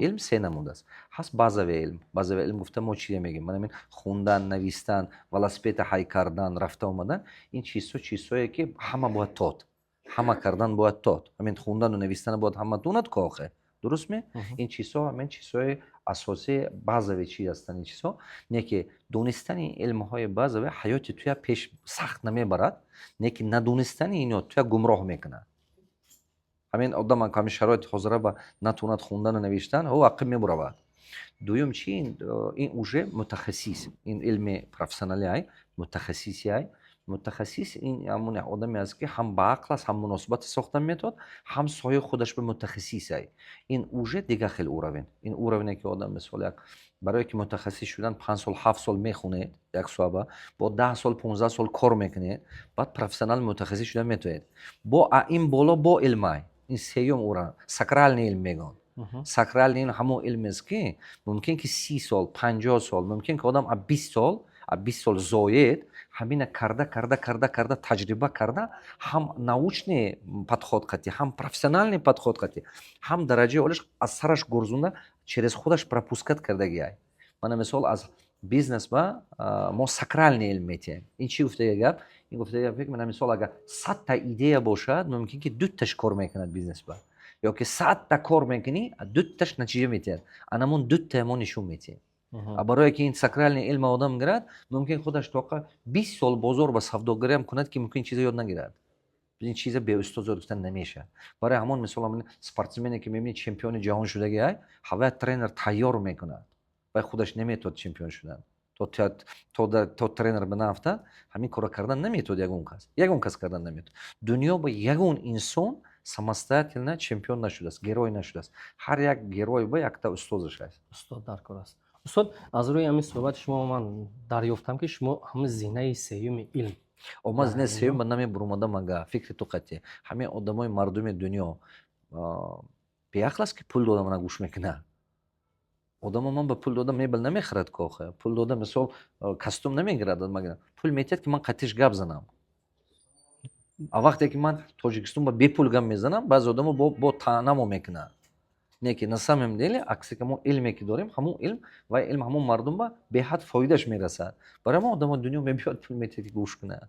علم سه نمود است. هست بازوی علم. بازوی علم گفتم ما چی میگیم؟ من خوندن، نوشتن، ولاسپیت های کردن، رفته آمدن، این چیزایی که همه باید تات. همه کردن باید تات. همین خوندن و نوشتن باید همه دونت کاخه. درست می؟ این چیزها همین چیزهای اساسی بازوی چی هستن این چیزها؟ نه که دونستن این علم های بازوی حیات توی پیش سخت نمیبرد، نه که ندونستن اینو توی گمراه میکنه. همین آدم که همین شرایط حاضره با نتوند خوندن و نوشتن او عقب میبره. دوم چی این اوجه متخصص این علم پروفسیونالی های متخصصی های متخصص این همون آدمی است که هم با عقل است، هم مناسبت ساختن میتود، هم سایه خودش به متخصص های این اوجه دیگه خیلی اوروین. این اوروینه که آدم مثلا برای که متخصص شدن 5 سال 7 سال میخونه یک صحبه، با 10 سال 15 سال کار میکنه، بعد پروفسیونال متخصص شدن میتونه با این بالا با علم این سیوم اورا ساکرالنی علم میگن. ساکرالنی این همون علم است که ممکن که 30 سال 50 سال ممکن که آدم 20 سال زاید همین کرده تجربه کرده، هم научний подход قتی، هم профессиональный подход قتی، هم درجه اولش از سرش گرزونده через خودش пропускать کرده گیای. من مثال از بیزنس با ما ساکرالنی علم میتیم. این چی گفته گپ؟ این گفته گپ من مثال اگر 100 تا ایده باشد ممکن که 2 تاش کار میکند بیزنس با، یا که 100 تا کار میکنی 2 تاش نتیجه میده، انمون 2 تا ما نشون میده. برای که این ساکرالنی علم آدم گرد ممکن خودش تا 20 سال بازار با سوداگری هم کند که ممکن چیزا یاد نگیرد. این چیزا به استاد گفتن نمیشه. برای همون مثلا من اسپورتسمنی که میبینی چمپیون جهان شده گیای هوا ترینر تیار میکنه و خودش نمیتونه چمپیون شدن. تو ترینر بنافته همین کارو کردن نمیتونه یگون کس کردن نمیتونه. دنیا با یگون انسان самостоятельно چمپیون نشده است، گروی نشده است. هر یک گروی با یک تا استادش است. استاد در کار است. استاد از روی همین صحبت شما من دریافتم که شما هم زینه سیوم علم. اما زینه سیوم به نام بروماده مگه فکر تو قطعی. همه آدمای مردم دنیا به عقل است که پول دادن من گوش میکنه. آدم من به پول دادم میبل نمیخرد کاخه. پول دادم مثلا کاستوم نمیگیرد مگه. پول میتید که من قطعش گپ زنم. وقتی که من تاجیکستان با بی پول گپ میزنم بعض آدم با تنمو میکنه. نه که نسامم دیلی عکسی که ما علمی که داریم همون علم و علم همون مردم با به حد فایدهش میرسه. برای ما آدم دنیا میبیاد پول میتید گوش کنه.